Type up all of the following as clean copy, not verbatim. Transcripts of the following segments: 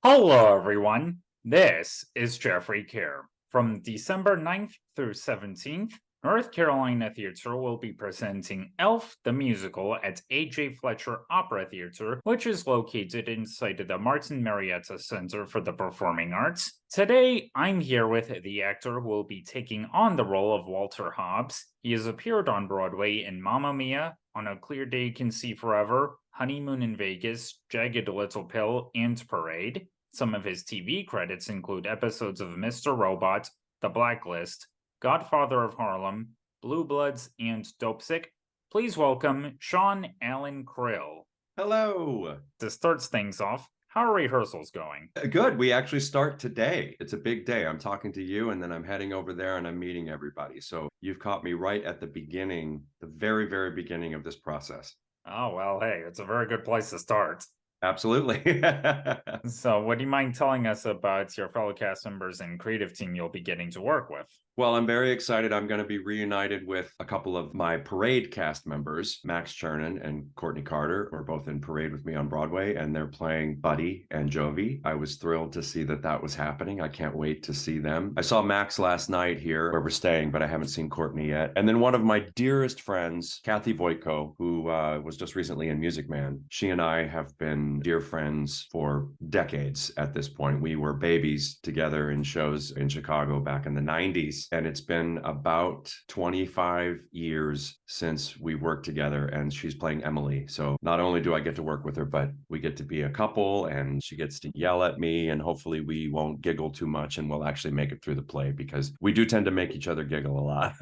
Hello, everyone. This is Jeffrey Kerr. From December 9th through 17th, North Carolina Theatre will be presenting Elf the Musical at A.J. Fletcher Opera Theatre, which is located inside the Martin Marietta Center for the Performing Arts. Today, I'm here with the actor who will be taking on the role of Walter Hobbs. He has appeared on Broadway in Mamma Mia, On a Clear Day You Can See Forever, Honeymoon in Vegas, Jagged Little Pill, and Parade. Some of his TV credits include episodes of Mr. Robot, The Blacklist, Godfather of Harlem, Blue Bloods, and DOPESICK. Please welcome Sean Allan Krill. Hello. To start things off, how are rehearsals going? Good. We actually start today. It's a big day. I'm talking to you, and then I'm heading over there and I'm meeting everybody. So you've caught me right at the beginning, the very, very beginning of this process. Oh, well, hey, it's a very good place to start. Absolutely. So, would you mind telling us about your fellow cast members and creative team you'll be getting to work with? Well, I'm very excited. I'm going to be reunited with a couple of my Parade cast members, Max Chernin and Courtney Carter, who are both in Parade with me on Broadway, and they're playing Buddy and Jovi. I was thrilled to see that was happening. I can't wait to see them. I saw Max last night here where we're staying, but I haven't seen Courtney yet. And then one of my dearest friends, Kathy Voitko, who was just recently in Music Man. She and I have been dear friends for decades at this point. We were babies together in shows in Chicago back in the 90s. And it's been about 25 years since we worked together, and she's playing Emily. So not only do I get to work with her, but we get to be a couple, and she gets to yell at me, and hopefully we won't giggle too much and we'll actually make it through the play, because we do tend to make each other giggle a lot.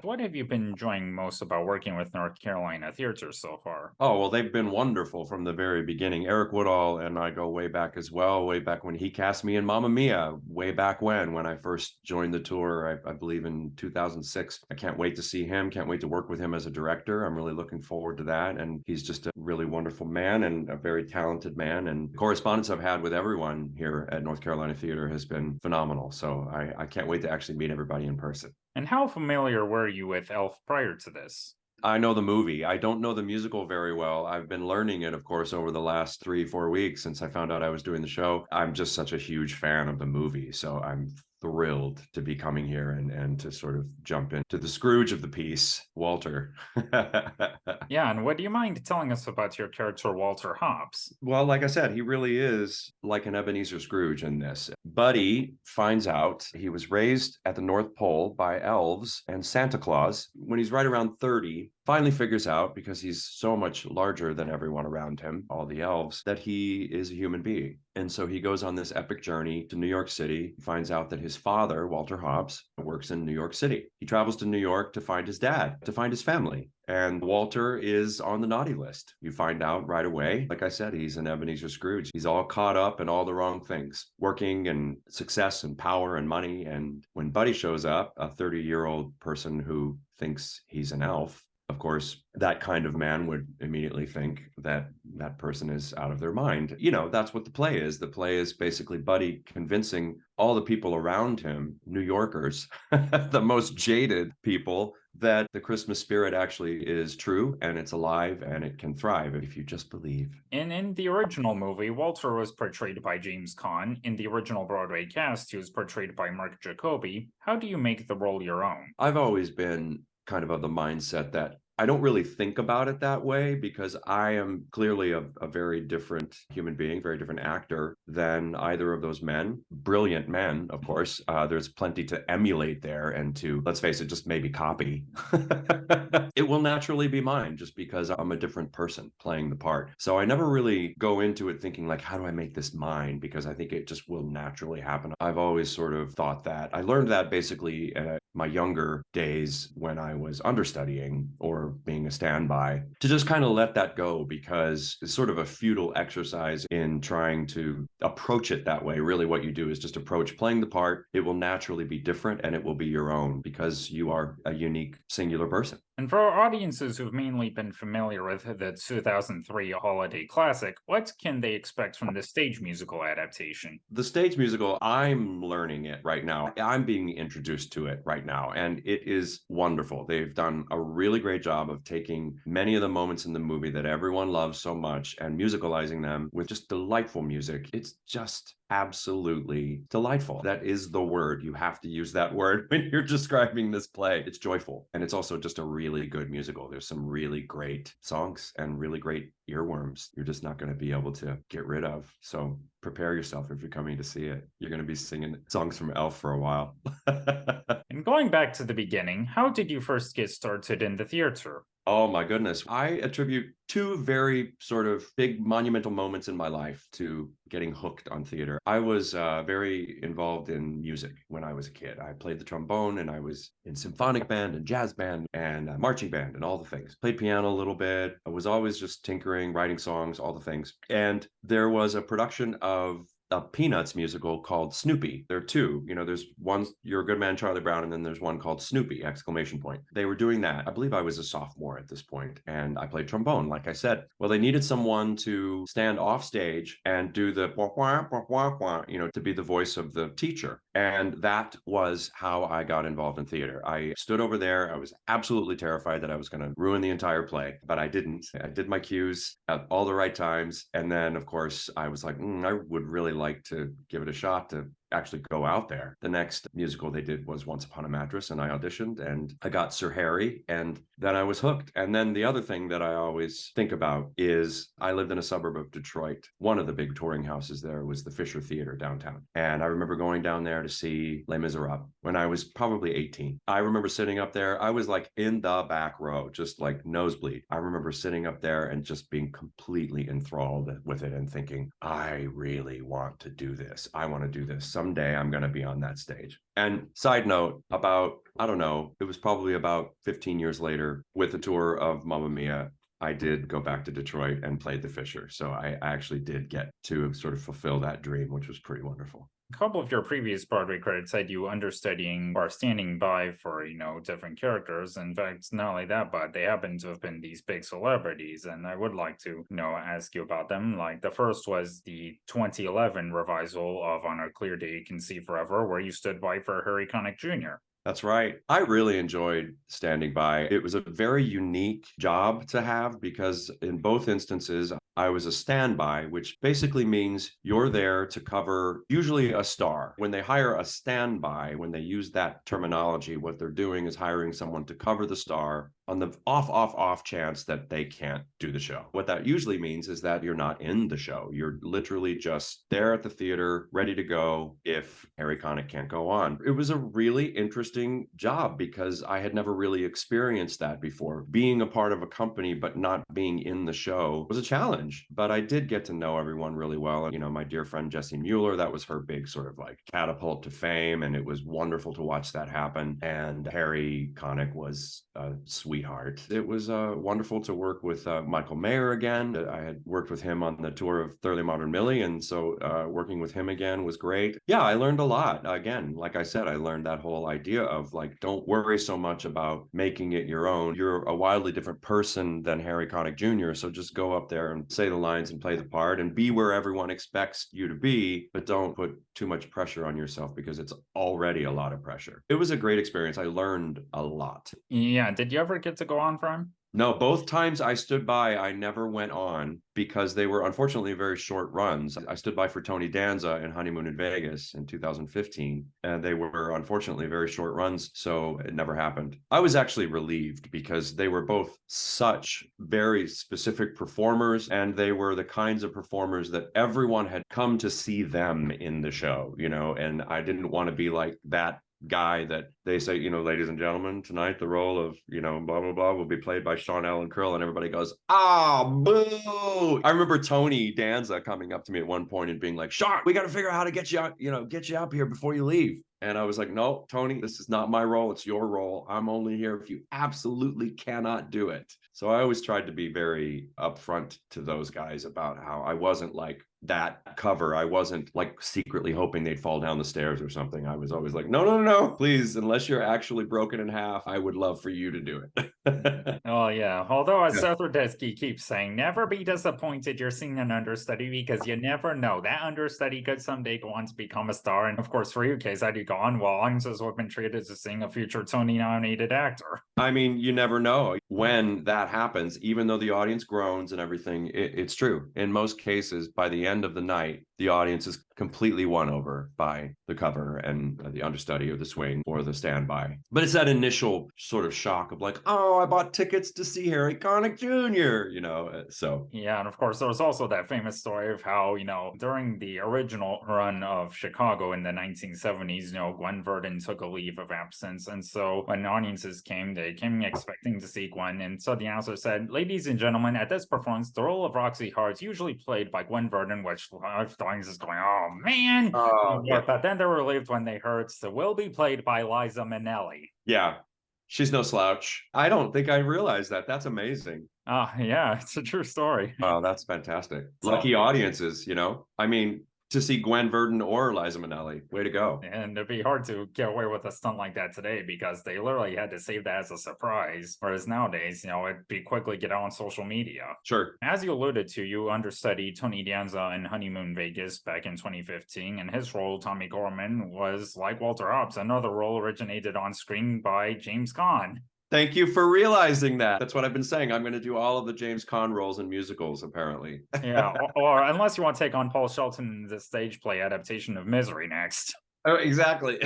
What have you been enjoying most about working with North Carolina Theatre so far? Oh, well, they've been wonderful from the very beginning. Eric Woodall and I go way back as well, way back when he cast me in Mamma Mia, way back when I first joined the tour, I believe in 2006. I can't wait to see him, can't wait to work with him as a director. I'm really looking forward to that. And he's just a really wonderful man and a very talented man. And the correspondence I've had with everyone here at North Carolina Theatre has been phenomenal. So I can't wait to actually meet everybody in person. And how familiar were you with Elf prior to this? I know the movie. I don't know the musical very well. I've been learning it, of course, over the last 3-4 weeks since I found out I was doing the show. I'm just such a huge fan of the movie. So I'm thrilled to be coming here and to sort of jump into the Scrooge of the piece, Walter. Yeah, and what do you mind telling us about your character, Walter Hobbs? Well, like I said, he really is like an Ebenezer Scrooge in this. Buddy finds out he was raised at the North Pole by elves and Santa Claus. When he's right around 30, finally figures out, because he's so much larger than everyone around him, all the elves, that he is a human being. And so he goes on this epic journey to New York City, finds out that his father, Walter Hobbs, works in New York City. He travels to New York to find his dad, to find his family. And Walter is on the naughty list. You find out right away. Like I said, he's an Ebenezer Scrooge. He's all caught up in all the wrong things, working and success and power and money. And when Buddy shows up, a 30-year-old person who thinks he's an elf, of course, that kind of man would immediately think that that person is out of their mind. You know, that's what the play is. The play is basically Buddy convincing all the people around him, New Yorkers, the most jaded people, that the Christmas spirit actually is true and it's alive and it can thrive if you just believe. And in the original movie, Walter was portrayed by James Caan. In the original Broadway cast, he was portrayed by Mark Jacoby. How do you make the role your own? I've always been kind of the mindset that I don't really think about it that way, because I am clearly a very different human being, very different actor than either of those men. Brilliant men, of course. There's plenty to emulate there and to, let's face it, just maybe copy. It will naturally be mine just because I'm a different person playing the part. So I never really go into it thinking like, how do I make this mine? Because I think it just will naturally happen. I've always sort of thought that. I learned that basically in my younger days when I was understudying or being a standby, to just kind of let that go, because it's sort of a futile exercise in trying to approach it that way. Really what you do is just approach playing the part. It will naturally be different and it will be your own because you are a unique, singular person. And for our audiences who've mainly been familiar with the 2003 holiday classic, what can they expect from the stage musical adaptation? The stage musical, I'm learning it right now. I'm being introduced to it right now, and it is wonderful. They've done a really great job of taking many of the moments in the movie that everyone loves so much and musicalizing them with just delightful music. It's just absolutely delightful. That is the word. You have to use that word when you're describing this play. It's joyful, and it's also just a really good musical. There's some really great songs and really great earworms you're just not going to be able to get rid of. So prepare yourself if you're coming to see it. You're going to be singing songs from Elf for a while. And going back to the beginning, how did you first get started in the theater? Oh my goodness. I attribute two very sort of big monumental moments in my life to getting hooked on theater. I was very involved in music when I was a kid. I played the trombone and I was in symphonic band and jazz band and marching band and all the things. Played piano a little bit. I was always just tinkering, writing songs, all the things. And there was a production of a Peanuts musical called Snoopy. There are two. There's one, You're a Good Man, Charlie Brown, and then there's one called Snoopy, exclamation point. They were doing that. I believe I was a sophomore at this point, and I played trombone, like I said. Well, they needed someone to stand off stage and do the wah, wah, wah, wah, wah, to be the voice of the teacher. And that was how I got involved in theater. I stood over there. I was absolutely terrified that I was going to ruin the entire play, but I didn't. I did my cues at all the right times. And then, of course, I was like, I would really like to give it a shot to actually go out there. The next musical they did was Once Upon a Mattress, and I auditioned and I got Sir Harry, and then I was hooked. And then the other thing that I always think about is I lived in a suburb of Detroit. One of the big touring houses there was the Fisher Theater downtown. And I remember going down there to see Les Miserables when I was probably 18. I remember sitting up there. I was like in the back row, just like nosebleed. I remember sitting up there and just being completely enthralled with it and thinking, I really want to do this. I want to do this. Someday I'm going to be on that stage. And side note, I don't know, it was probably about 15 years later with the tour of Mamma Mia, I did go back to Detroit and played the Fisher. So I actually did get to sort of fulfill that dream, which was pretty wonderful. A couple of your previous Broadway credits had you understudying or standing by for, different characters. In fact, not only that, but they happen to have been these big celebrities. And I would like to, ask you about them. Like the first was the 2011 revisal of On a Clear Day You Can See Forever, where you stood by for Harry Connick Jr. That's right. I really enjoyed standing by. It was a very unique job to have because in both instances, I was a standby, which basically means you're there to cover usually a star. When they hire a standby, when they use that terminology, what they're doing is hiring someone to cover the star on the off chance that they can't do the show. What that usually means is that you're not in the show. You're literally just there at the theater, ready to go if Harry Connick can't go on. It was a really interesting job because I had never really experienced that before. Being a part of a company but not being in the show was a challenge, but I did get to know everyone really well. My dear friend Jessie Mueller, that was her big sort of like catapult to fame, and it was wonderful to watch that happen. And Harry Connick was a sweetheart. It was wonderful to work with Michael Mayer again. I had worked with him on the tour of Thoroughly Modern Millie, and so working with him again was great. Yeah, I learned a lot. Again, like I said, I learned that whole idea of like, don't worry so much about making it your own. You're a wildly different person than Harry Connick Jr., so just go up there and say the lines and play the part and be where everyone expects you to be, but don't put too much pressure on yourself because it's already a lot of pressure. It was a great experience. I learned a lot. Yeah, did you ever get to go on for him? No, both times I stood by, I never went on because they were unfortunately very short runs. I stood by for Tony Danza in Honeymoon in Vegas in 2015, and they were unfortunately very short runs, so it never happened. I was actually relieved because they were both such very specific performers, and they were the kinds of performers that everyone had come to see them in the show, and I didn't want to be like that guy that they say, ladies and gentlemen, tonight the role of, blah, blah, blah will be played by Sean Allan Krill, and everybody goes, boo. I remember Tony Danza coming up to me at one point and being like, Sean, we got to figure out how to get you out, get you up here before you leave. And I was like, no, Tony, this is not my role. It's your role. I'm only here if you absolutely cannot do it. So I always tried to be very upfront to those guys about how I wasn't like that cover. I wasn't like secretly hoping they'd fall down the stairs or something. I was always like, no, no, no, no, please, unless you're actually broken in half, I would love for you to do it. Oh, yeah. Although, as Yeah. Seth Rudetsky keeps saying, never be disappointed you're seeing an understudy because you never know. That understudy could someday go on to become a star. And of course, for you, Case, I'd go on. Well, I'm just been treated to seeing a future Tony nominated actor. I mean, you never know when that happens, even though the audience groans and everything. It's true. In most cases, by the end of the night, the audience is completely won over by the cover and the understudy or the swing or the standby. But it's that initial sort of shock of like, oh, I bought tickets to see Harry Connick Jr., so. Yeah, and of course, there was also that famous story of how, during the original run of Chicago in the 1970s, Gwen Verdon took a leave of absence. And so when audiences came, they came expecting to see Gwen. And so the announcer said, ladies and gentlemen, at this performance, the role of Roxy Hart, usually played by Gwen Verdon, which the audience is going, oh, man. Yeah. But then they were relieved when they heard, so will be played by Liza Minnelli. Yeah. She's no slouch. I don't think I realized that. That's amazing. Yeah, it's a true story. Oh, that's fantastic. Lucky audiences, I mean, to see Gwen Verdon or Liza Minnelli. Way to go. And it'd be hard to get away with a stunt like that today because they literally had to save that as a surprise. Whereas nowadays, it'd be quickly get out on social media. Sure. As you alluded to, you understudied Tony Danza in Honeymoon Vegas back in 2015, and his role, Tommy Gorman, was like Walter Hobbs, another role originated on screen by James Caan. Thank you for realizing that. That's what I've been saying. I'm going to do all of the James Caan roles in musicals, apparently. Yeah, or unless you want to take on Paul Shelton in the stage play adaptation of Misery next. Oh, exactly.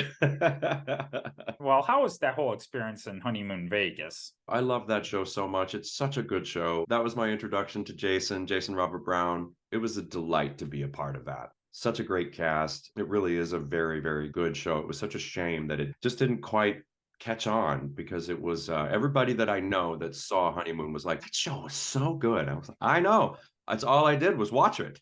Well, how was that whole experience in Honeymoon Vegas? I love that show so much. It's such a good show. That was my introduction to Jason Robert Brown. It was a delight to be a part of that. Such a great cast. It really is a very, very good show. It was such a shame that it just didn't quite catch on because it was everybody that I know that saw Honeymoon was like, that show was so good. I was like, I know. That's all I did was watch it.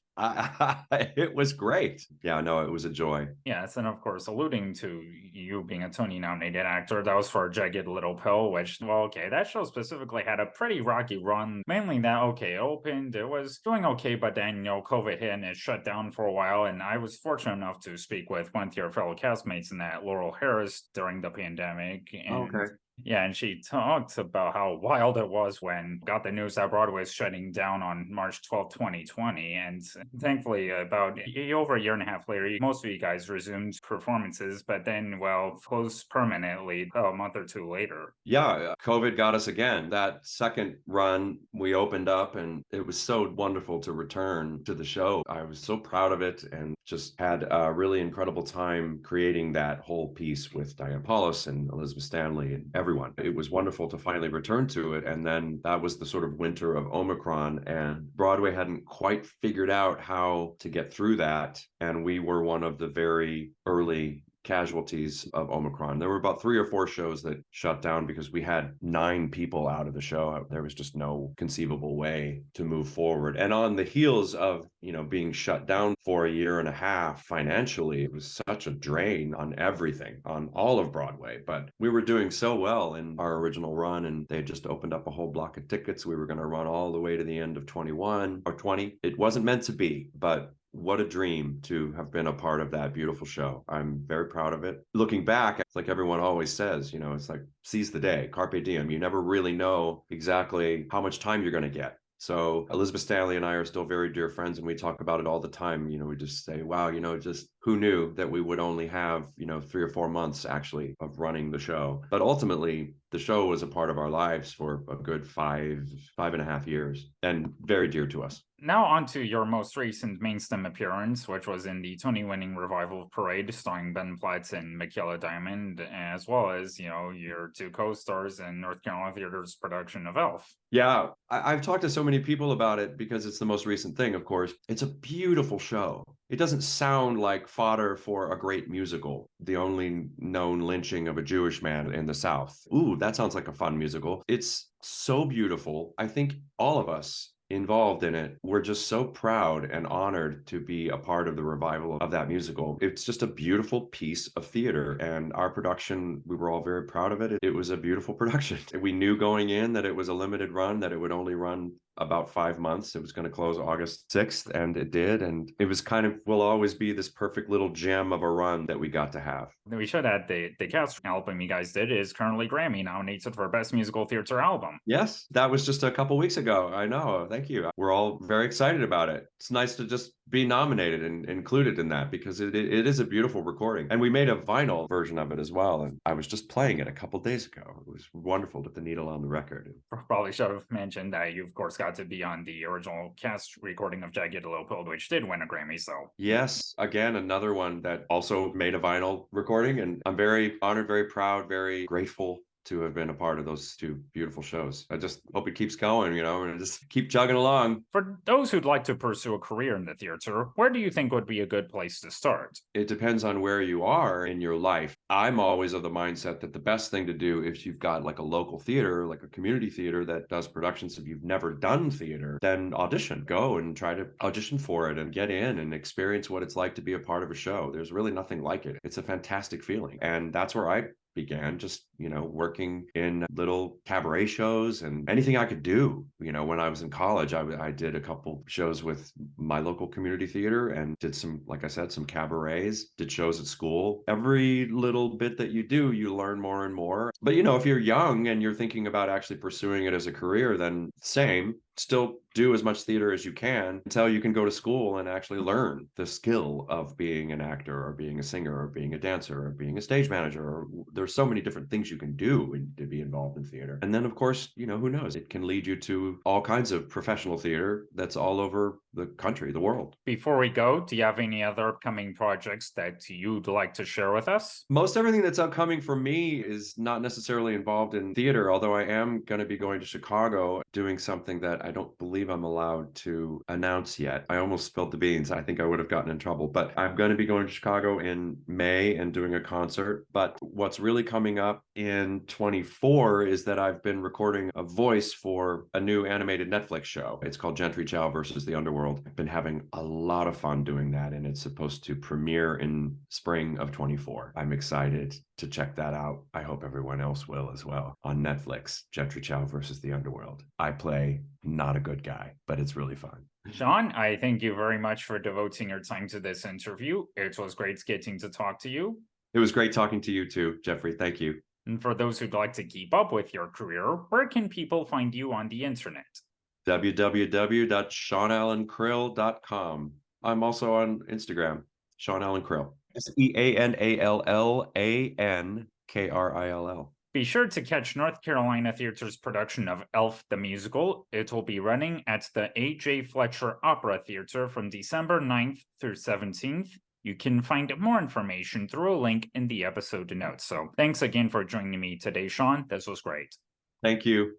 It was great. Yeah, no, it was a joy. Yes, and of course, alluding to you being a Tony-nominated actor, that was for Jagged Little Pill, which, well, okay, that show specifically had a pretty rocky run. Mainly that, okay, opened, it was doing okay, but then, COVID hit and it shut down for a while, and I was fortunate enough to speak with one of your fellow castmates in that, Laurel Harris, during the pandemic. And Okay. yeah, and she talked about how wild it was when got the news that Broadway was shutting down on March 12th, 2020. And thankfully, about over a year and a half later, most of you guys resumed performances, but then, well, closed permanently a month or two later. Yeah, COVID got us again. That second run, we opened up and it was so wonderful to return to the show. I was so proud of it and just had a really incredible time creating that whole piece with Diane Paulus and Elizabeth Stanley and everyone. It was wonderful to finally return to it. And then that was the sort of winter of Omicron, and Broadway hadn't quite figured out how to get through that. And we were one of the very early casualties of Omicron. There were about 3 or 4 shows that shut down because we had 9 people out of the show. There was just no conceivable way to move forward. And on the heels of, being shut down for a year and a half financially, it was such a drain on everything, on all of Broadway. But we were doing so well in our original run, and they just opened up a whole block of tickets. We were going to run all the way to the end of 21 or 20. It wasn't meant to be, but what a dream to have been a part of that beautiful show. I'm very proud of it. Looking back, it's like everyone always says, it's like seize the day, carpe diem. You never really know exactly how much time you're going to get. So Elizabeth Stanley and I are still very dear friends, and we talk about it all the time. We just say, wow, just who knew that we would only have, 3 or 4 months actually of running the show. But ultimately, the show was a part of our lives for a good 5.5 years, and very dear to us. Now on to your most recent mainstem appearance, which was in the Tony-winning Revival Parade, starring Ben Platt and Michaela Diamond, as well as, your 2 co-stars in North Carolina Theater's production of Elf. Yeah, I've talked to so many people about it because it's the most recent thing, of course. It's a beautiful show. It doesn't sound like fodder for a great musical, the only known lynching of a Jewish man in the South. Ooh, that sounds like a fun musical. It's so beautiful. I think all of us involved in it, we're just so proud and honored to be a part of the revival of that musical. It's just a beautiful piece of theater, and our production, we were all very proud of it. It was a beautiful production. We knew going in that it was a limited run, that it would only run about 5 months. It was going to close August 6th, and it did. And it was kind of, will always be this perfect little gem of a run that we got to have. We should add the cast album you guys did is currently Grammy nominated for Best Musical Theater Album. Yes, that was just a couple weeks ago. I know. Thank you. We're all very excited about it. It's nice to just be nominated and included in that because it is a beautiful recording. And we made a vinyl version of it as well. And I was just playing it a couple days ago. It was wonderful with the needle on the record. Probably should have mentioned that you, of course, got to be on the original cast recording of Jagged Little Pill, which did win a Grammy. So yes, again, another one that also made a vinyl recording. And I'm very honored, very proud, very grateful to have been a part of those two beautiful shows. I just hope it keeps going, and just keep chugging along. For those who'd like to pursue a career in the theater, where do you think would be a good place to start? It depends on where you are in your life. I'm always of the mindset that the best thing to do if you've got like a local theater, like a community theater that does productions, if you've never done theater, then audition. Go and try to audition for it and get in and experience what it's like to be a part of a show. There's really nothing like it. It's a fantastic feeling. And that's where I began, just working in little cabaret shows and anything I could do. When I was in college, I did a couple shows with my local community theater and did some, like I said, some cabarets, did shows at school. Every little bit that you do, you learn more and more. But if you're young and you're thinking about actually pursuing it as a career, then same, still do as much theater as you can until you can go to school and actually learn the skill of being an actor or being a singer or being a dancer or being a stage manager. Or there's so many different things you can do to be involved in theater. And then, of course, who knows? It can lead you to all kinds of professional theater that's all over the country, the world. Before we go, do you have any other upcoming projects that you'd like to share with us? Most everything that's upcoming for me is not necessarily involved in theater, although I am going to be going to Chicago doing something that I don't believe I'm allowed to announce yet. I almost spilled the beans. I think I would have gotten in trouble, but I'm going to be going to Chicago in May and doing a concert. But what's really coming up in 24 is that I've been recording a voice for a new animated Netflix show. It's called Gentry Chow versus the Underworld. I've been having a lot of fun doing that, and it's supposed to premiere in spring of 24. I'm excited to check that out. I hope everyone else will as well. On Netflix, Gentry Chow versus the Underworld. I play not a good guy, but it's really fun. Sean, I thank you very much for devoting your time to this interview. It was great getting to talk to you. It was great talking to you too, Jeffrey. Thank you. And for those who'd like to keep up with your career, where can people find you on the internet? www.seanallankrill.com. I'm also on Instagram, Sean Allan Krill. SeanAllanKrill. Be sure to catch North Carolina Theater's production of Elf the Musical. It will be running at the A.J. Fletcher Opera Theatre from December 9th through 17th. You can find more information through a link in the episode notes. So thanks again for joining me today, Sean. This was great. Thank you.